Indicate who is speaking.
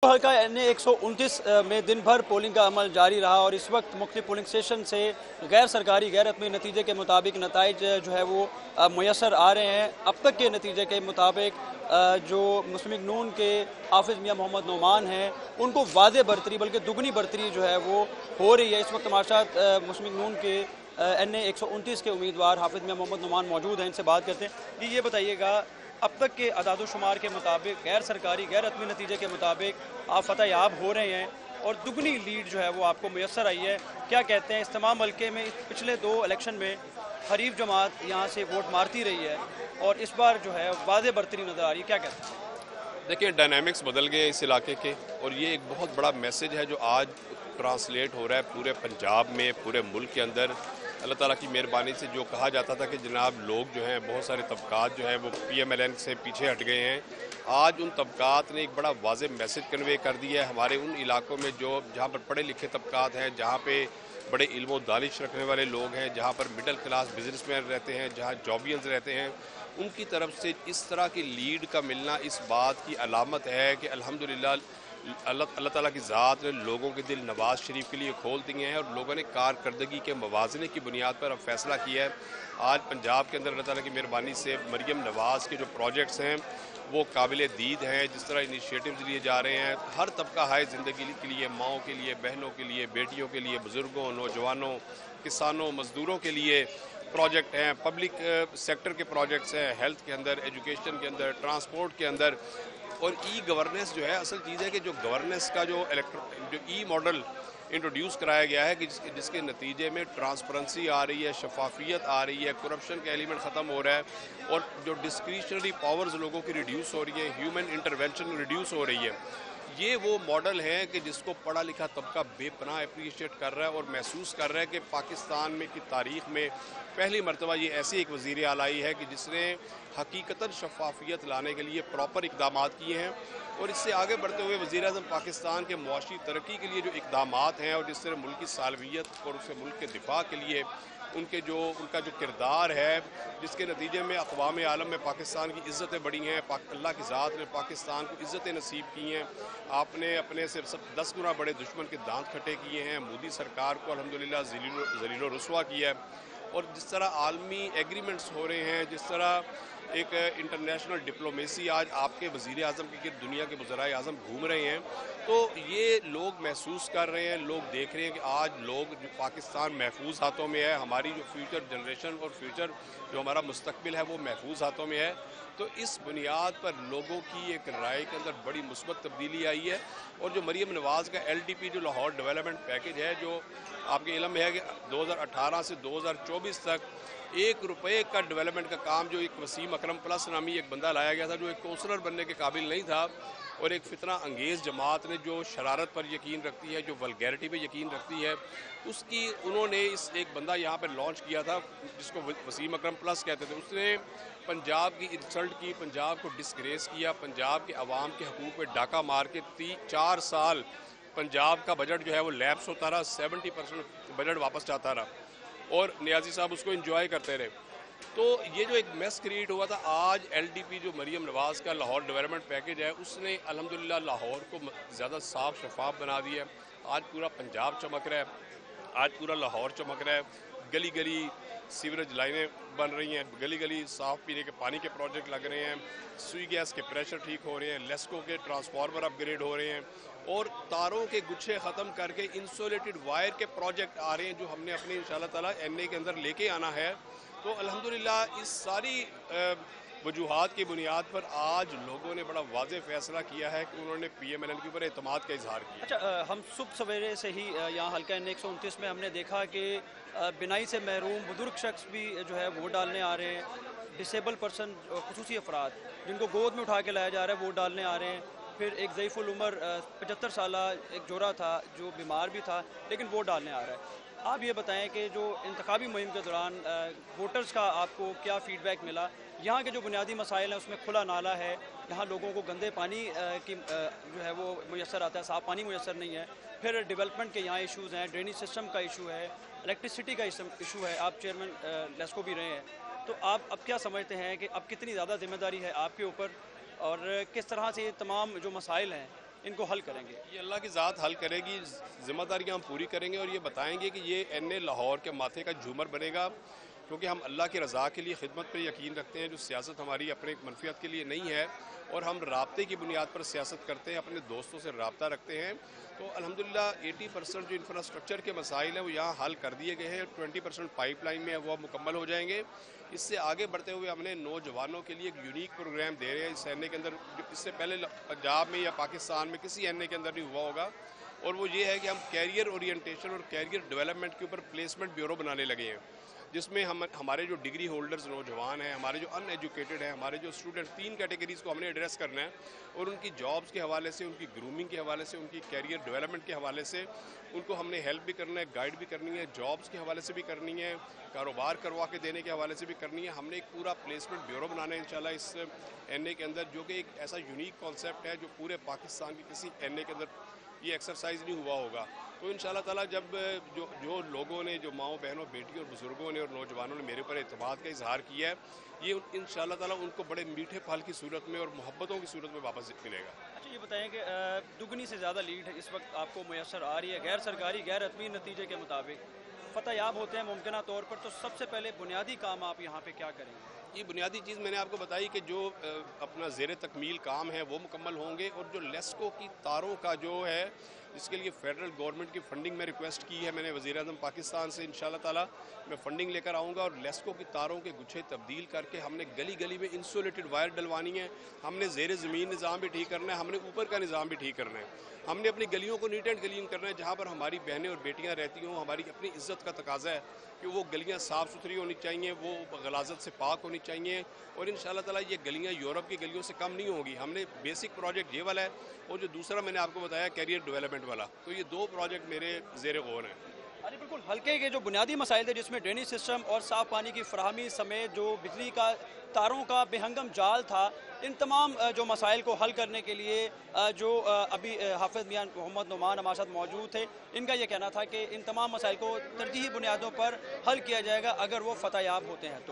Speaker 1: हल्का एन 129 में दिन भर पोलिंग का अमल जारी रहा और इस वक्त मुख्तलिफ पोलिंग स्टेशन से गैर सरकारी गैर रस्मी नतीजे के मुताबिक नताइज जो है वो मैसर आ रहे हैं। अब तक के नतीजे के मुताबिक जो मुस्लिम लीग नून के हाफिज़ मियां मोहम्मद नोमान हैं उनको वाज़े बरतरी बल्कि दुगनी बरतरी जो है वो हो रही है। इस वक्त हमारे साथ मुस्लिम लीग नून के एन 129 के उम्मीदवार हाफिज़ मियां मोहम्मद नोमान मौजूद हैं, इनसे बात करते हैं। जी ये बताइएगा, अब तक के अदाद-ओ-शुमार के मुताबिक गैर सरकारी गैर रस्मी नतीजे के मुताबिक आप फतह याब हो रहे हैं और दुगनी लीड जो है वो आपको मैसर आई है। क्या कहते हैं, इस तमाम हल्के में पिछले 2 इलेक्शन में हरीफ जमात यहाँ से वोट मारती रही है और इस बार जो है वाज़े बरतरी नज़र आ रही है, क्या कहते हैं?
Speaker 2: देखिए, डायनामिक्स बदल गए इस इलाके के और ये एक बहुत बड़ा मैसेज है जो आज ट्रांसलेट हो रहा है पूरे पंजाब में, पूरे मुल्क के अंदर। अल्लाह ताला की मेहरबानी से जो कहा जाता था कि जनाब लोग जो हैं, बहुत सारे तबकात जो हैं वो PMLN से पीछे हट गए हैं, आज उन तबकात ने एक बड़ा वाज़ेह मैसेज कन्वे कर दिया है हमारे उन इलाकों में जो जहाँ पर पढ़े लिखे तबकात हैं, जहाँ पे बड़े इल्म दानिश रखने वाले लोग हैं, जहाँ पर मिडिल क्लास बिजनेसमैन रहते हैं, जहाँ जॉबियंस रहते हैं, उनकी तरफ से इस तरह की लीड का मिलना इस बात की अलामत है कि अल्हम्दुलिल्लाह अल्लाह ताला की ज़ात ने लोगों के दिल नवाज़ शरीफ के लिए खोल दिए हैं और लोगों ने कारकर्दगी के मवाज़ने की बुनियाद पर अब फैसला किया है। आज पंजाब के अंदर अल्लाह ताला की मेहरबानी से मरियम नवाज़ के जो प्रोजेक्ट्स हैं वो काबिल दीद हैं। जिस तरह इनिशिएटिव्स लिए जा रहे हैं, हर तबका हाय ज़िंदगी के लिए, माओं के लिए, बहनों के लिए, बेटियों के लिए, बुज़ुर्गों, नौजवानों, किसानों, मज़दूरों के लिए प्रोजेक्ट हैं, पब्लिक सेक्टर के प्रोजेक्ट्स हैं, हेल्थ के अंदर, एजुकेशन के अंदर, ट्रांसपोर्ट के अंदर। और ई गवर्नेंस जो है असल चीज़ है कि जो गवर्नेंस का जो ई मॉडल इंट्रोड्यूस कराया गया है कि जिसके नतीजे में ट्रांसपेरेंसी आ रही है, शफाफियत आ रही है, करप्शन का एलिमेंट ख़त्म हो रहा है और जो डिस्क्रिशनरी पावर्स लोगों की रिड्यूस हो रही है, ह्यूमन इंटरवेंशन रिड्यूस हो रही है। ये वो मॉडल है कि जिसको पढ़ा लिखा तबका बेपनाह अप्रिशिएट कर रहा है और महसूस कर रहा है कि पाकिस्तान में की तारीख़ में पहली मरतबा ये ऐसी एक वज़ीर आला आई है कि जिसने हकीकतन शफाफियत लाने के लिए प्रॉपर इक़दामात किए हैं और इससे आगे बढ़ते हुए वज़ीर-ए-आज़म पाकिस्तान के मुआशी तरक्की के लिए जो इक़दामात हैं और जिस तरह मुल्क की सालवियत और उसके मुल्क के दिफा के लिए उनका जो किरदार है, जिसके नतीजे में अक़वाम आलम में पाकिस्तान की इज़्ज़तें बढ़ी हैं, अल्लाह की ज़ात ने पाकिस्तान को इज़्ज़तें नसीब की हैं। आपने अपने से सब 10 गुना बड़े दुश्मन के दांत खट्टे किए हैं, मोदी सरकार को अल्हम्दुलिल्लाह ज़लील व रुस्वा किया है और जिस तरह आलमी एग्रीमेंट्स हो रहे हैं, जिस तरह एक इंटरनेशनल डिप्लोमेसी आज आपके वज़ीर आज़म के गिर्द दुनिया के वज़राए आज़म घूम रहे हैं, तो ये लोग महसूस कर रहे हैं, लोग देख रहे हैं कि आज लोग जो पाकिस्तान महफूज हाथों में है, हमारी जो फ्यूचर जनरेशन और फ्यूचर जो हमारा मुस्तकबिल है वो महफूज हाथों में है। तो इस बुनियाद पर लोगों की एक राय के अंदर बड़ी मुस्बत तब्दीली आई है और जो मरियम नवाज़ का LDP जो लाहौर डेवलपमेंट पैकेज है, जो आपके इल्म में है कि 2018 से 2024 तक 1 रुपये का डेवलपमेंट का काम जो एक वसीम अकरम प्लस नामी एक बंदा लाया गया था जो एक काउंसलर बनने के काबिल नहीं था और एक फितना अंगेज़ जमात ने जो शरारत पर यकीन रखती है, जो वल्गैरिटी पे यकीन रखती है, उसकी उन्होंने इस एक बंदा यहाँ पर लॉन्च किया था जिसको वसीम अकरम प्लस कहते थे। उसने पंजाब की इंसल्ट की, पंजाब को डिस्ग्रेस किया, पंजाब के अवाम के हकूक़ पे डाका मार के 4 साल पंजाब का बजट जो है वो लैप्स होता रहा, 70% बजट वापस जाता रहा और नियाज़ी साहब उसको इंजॉय करते रहे। तो ये जो एक मेस क्रिएट हुआ था, आज LDP जो मरियम नवाज़ का लाहौर डेवलपमेंट पैकेज है उसने अल्हम्दुलिल्लाह लाहौर को ज़्यादा साफ शफाफ बना दिया है। आज पूरा पंजाब चमक रहा है, आज पूरा लाहौर चमक रहा है, गली गली सीवरेज लाइनें बन रही हैं, गली गली साफ़ पीने के पानी के प्रोजेक्ट लग रहे हैं, सुई गैस के प्रेशर ठीक हो रहे हैं, लेस्को के ट्रांसफार्मर अपग्रेड हो रहे हैं और तारों के गुच्छे ख़त्म करके इंसुलेटेड वायर के प्रोजेक्ट आ रहे हैं जो हमने अपने इंशाअल्लाह ताला NA के अंदर लेके आना है। तो अल्हम्दुलिल्लाह इस सारी वजूहात की बुनियाद पर आज लोगों ने बड़ा वाज़ेह फ़ैसला किया है कि उन्होंने PMLN के ऊपर एतमाद का इजहार किया।
Speaker 1: अच्छा, हम सुबह सवेरे से ही यहाँ हल्का एन 129 में हमने देखा कि बिनाई से महरूम बुजुर्ग शख्स भी जो है वोट डालने आ रहे हैं, डिसेबल पर्सन खुसूसी अफराद जिनको गोद में उठा के लाया जा रहा है वोट डालने आ रहे हैं, फिर एक ज़ईफ़ुल उमर 75 साला एक जोरा था जो बीमार भी था लेकिन वोट डालने आ रहा है। आप ये बताएं कि जो इंतखाबी मुहिम के दौरान वोटर्स का आपको क्या फ़ीडबैक मिला? यहाँ के जो बुनियादी मसाइल हैं उसमें खुला नाला है, यहाँ लोगों को गंदे पानी की जो है वो मुयसर आता है, साफ़ पानी मुयसर नहीं है, फिर डेवलपमेंट के यहाँ इशूज़ हैं, ड्रेनेज सिस्टम का इशू है, इलेक्ट्रिसिटी का इशू है। आप चेयरमैन लेस्को भी रहे हैं, तो आप अब क्या समझते हैं कि अब कितनी ज़्यादा जिम्मेदारी है आपके ऊपर और किस तरह से ये तमाम जो मसाइल हैं इनको हल करेंगे?
Speaker 2: ये अल्लाह की ज़ात हल करेगी, ज़िम्मेदारियाँ हम पूरी करेंगे और ये बताएंगे कि ये NA लाहौर के माथे का झूमर बनेगा, क्योंकि हम अल्लाह की रज़ा के लिए खिदमत पर यकीन रखते हैं। जो सियासत हमारी अपने मनफियत के लिए नहीं है और हम राब्ते की बुनियाद पर सियासत करते हैं, अपने दोस्तों से राब्ता रखते हैं। तो अल्हम्दुलिल्लाह 80% जो इंफ्रास्ट्रक्चर के मसाइल हैं वो यहाँ हल कर दिए गए हैं। 20% पाइपलाइन में वो मुकम्मल हो जाएंगे। इससे आगे बढ़ते हुए हमने नौजवानों के लिए एक यूनिक प्रोग्राम दे रहे हैं इस NA के अंदर, जो इससे पहले पंजाब में या पाकिस्तान में किसी NA के अंदर नहीं हुआ होगा। और वो ये है कि हम कैरियर ओरिएंटेशन और कैरियर डेवलपमेंट के ऊपर प्लेसमेंट ब्यूरो बनाने लगे हैं, जिसमें हमारे जो डिग्री होल्डर्स नौजवान हैं, हमारे जो अनएजुकेटेड हैं, हमारे जो स्टूडेंट, 3 कैटेगरीज़ को हमने एड्रेस करना है और उनकी जॉब्स के हवाले से, उनकी ग्रूमिंग के हवाले से, उनकी कैरियर डेवलपमेंट के हवाले से उनको हमने हेल्प भी करना है, गाइड भी करनी है, जॉब्स के हवाले से भी करनी है, कारोबार करवा के देने के हवाले से भी करनी है। हमने एक पूरा प्लेसमेंट ब्यूरो बनाना है इंशाल्लाह इस NA के अंदर, जो कि एक ऐसा यूनिक कॉन्सेप्ट है जो पूरे पाकिस्तान की किसी NA के अंदर ये एक्सरसाइज नहीं हुआ होगा। तो इंशाल्लाह ताला जब जो लोगों ने, जो माओ बहनों, बेटियों और बुज़ुर्गों ने और नौजवानों ने मेरे ऊपर एतमाद का इजहार किया है, ये इंशाल्लाह ताला उनको बड़े मीठे फल की सूरत में और मोहब्बतों की सूरत में वापस मिलेगा।
Speaker 1: अच्छा, ये बताएं कि दुगनी से ज़्यादा लीड इस वक्त आपको मैसर आ रही है गैर सरकारी गैर रस्मी नतीजे के मुताबिक, फतहयाब होते हैं मुमकिन तौर पर, तो सबसे पहले बुनियादी काम आप यहाँ पे क्या करेंगे?
Speaker 2: ये बुनियादी चीज़ मैंने आपको बताई कि जो अपना ज़ेर तकमील काम है वो मुकम्मल होंगे और जो लेस्को की तारों का जो है, इसके लिए फेडरल गवर्नमेंट की फंडिंग में रिक्वेस्ट की है मैंने वज़ीर आज़म पाकिस्तान से। इंशाल्लाह ताला मैं फ़ंडिंग लेकर आऊँगा और लेस्को की तारों के गुच्छे तब्दील करके हमने गली गली में इंसुलेटेड वायर डलवानी है, हमने ज़ेर ज़मीन निज़ाम भी ठीक करना है, हमने ऊपर का निज़ाम भी ठीक करना है, हमने अपनी गलियों को नीट एंड क्लीन करना है। जहाँ पर हमारी बहनें और बेटियाँ रहती हों, हमारी अपनी इज़्ज़त का तकाजा है कि वो गलियाँ साफ़ सुथरी होनी चाहिए, वो गलाज़त से पाक होनी चाहिए और इंशाल्लाह ताला ये गलियाँ यूरोप की गलियों से कम नहीं होंगी। हमने बेसिक प्रोजेक्ट ये वाला है और जो दूसरा मैंने आपको बताया कैरियर डेवलपमेंट वाला, तो ये 2 प्रोजेक्ट मेरे ज़ेर गौर हैं।
Speaker 1: अरे बिल्कुल, हल्के के जो बुनियादी मसाइल थे जिसमें ड्रेनेज सिस्टम और साफ़ पानी की फराहमी समेत जो बिजली का तारों का बेहंगम जाल था, इन तमाम जो मसाइल को हल करने के लिए जो अभी हाफिज़ मियां मोहम्मद नुमान हमारे साथ मौजूद थे, इनका ये कहना था कि इन तमाम मसाइल को तरजीही बुनियादों पर हल किया जाएगा अगर वो फतहयाब होते हैं तो।